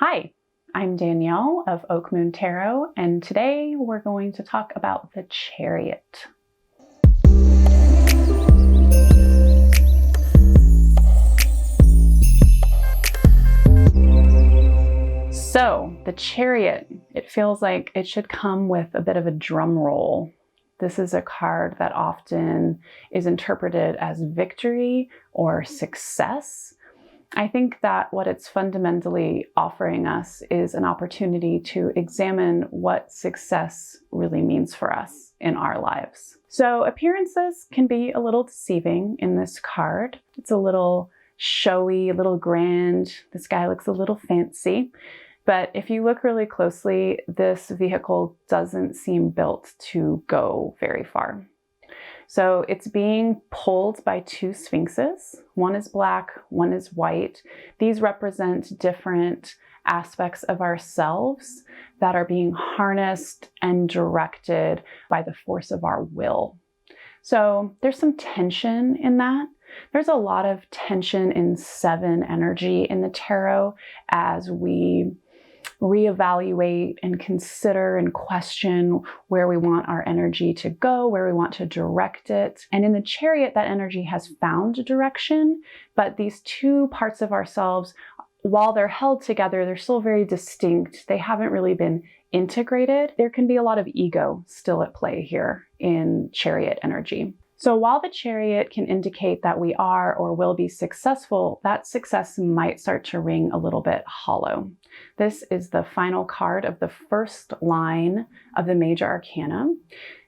Hi, I'm Danielle of Oak Moon Tarot, and today we're going to talk about the Chariot. So, the Chariot, it feels like it should come with a bit of a drum roll. This is a card that often is interpreted as victory or success. I think that what it's fundamentally offering us is an opportunity to examine what success really means for us in our lives. So appearances can be a little deceiving in this card. It's a little showy, a little grand. This guy looks a little fancy. But if you look really closely, this vehicle doesn't seem built to go very far. So it's being pulled by two sphinxes. One is black, one is white. These represent different aspects of ourselves that are being harnessed and directed by the force of our will. So there's some tension in that. There's a lot of tension in 7 energy in the tarot as we reevaluate and consider and question where we want our energy to go, where we want to direct it. And in the Chariot, that energy has found direction, but these two parts of ourselves, while they're held together, they're still very distinct. They haven't really been integrated. There can be a lot of ego still at play here in Chariot energy. So while the Chariot can indicate that we are or will be successful, that success might start to ring a little bit hollow. This is the final card of the first line of the Major Arcana.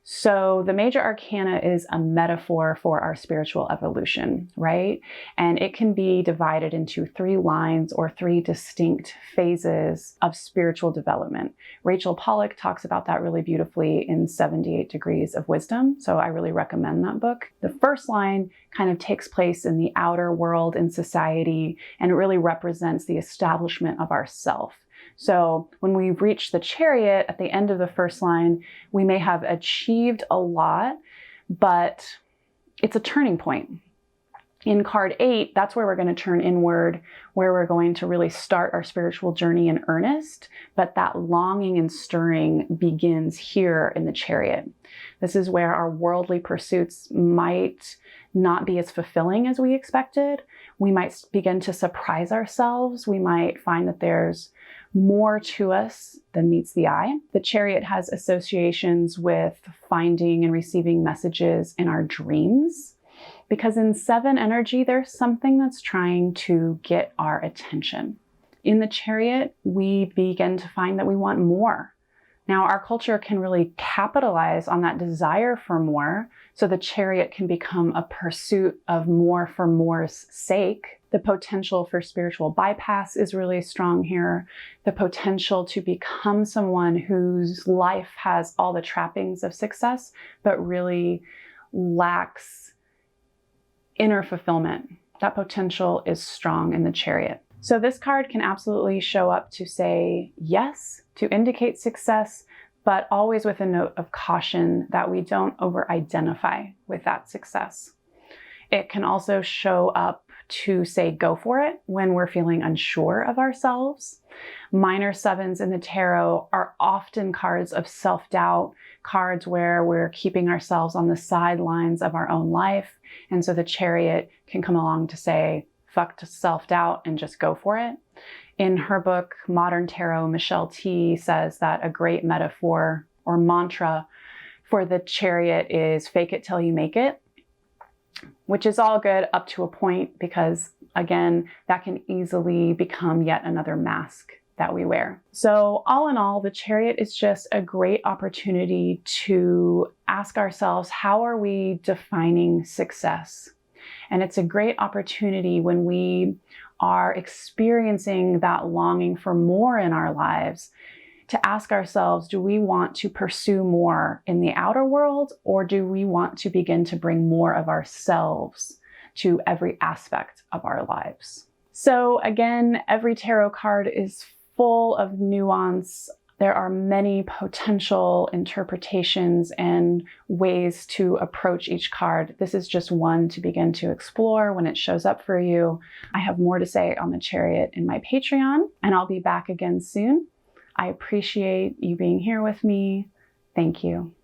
So the Major Arcana is a metaphor for our spiritual evolution, right? And it can be divided into 3 lines or 3 distinct phases of spiritual development. Rachel Pollack talks about that really beautifully in 78 Degrees of Wisdom. So I really recommend that book. The first line kind of takes place in the outer world in society, and it really represents the establishment of ourself. So when we reach the Chariot at the end of the first line, we may have achieved a lot, but it's a turning point. In card 8, that's where we're going to turn inward, where we're going to really start our spiritual journey in earnest. But that longing and stirring begins here in the Chariot. This is where our worldly pursuits might not be as fulfilling as we expected. We might begin to surprise ourselves. We might find that there's more to us than meets the eye. The Chariot has associations with finding and receiving messages in our dreams, because in 7 energy, there's something that's trying to get our attention. In the Chariot, we begin to find that we want more. Now, our culture can really capitalize on that desire for more, so the Chariot can become a pursuit of more for more's sake. The potential for spiritual bypass is really strong here. The potential to become someone whose life has all the trappings of success, but really lacks inner fulfillment. That potential is strong in the Chariot. So this card can absolutely show up to say yes, to indicate success, but always with a note of caution that we don't over-identify with that success. It can also show up to say go for it when we're feeling unsure of ourselves. Minor 7s in the tarot are often cards of self-doubt, cards where we're keeping ourselves on the sidelines of our own life. And so the Chariot can come along to say, fuck to self-doubt and just go for it. In her book, Modern Tarot, Michelle T. says that a great metaphor or mantra for the Chariot is fake it till you make it, which is all good up to a point, because again, that can easily become yet another mask that we wear. So all in all, the Chariot is just a great opportunity to ask ourselves, how are we defining success? And it's a great opportunity when we are experiencing that longing for more in our lives to ask ourselves, do we want to pursue more in the outer world, or do we want to begin to bring more of ourselves to every aspect of our lives? So again, every tarot card is full of nuance. There are many potential interpretations and ways to approach each card. This is just one to begin to explore when it shows up for you. I have more to say on the Chariot in my Patreon, and I'll be back again soon. I appreciate you being here with me. Thank you.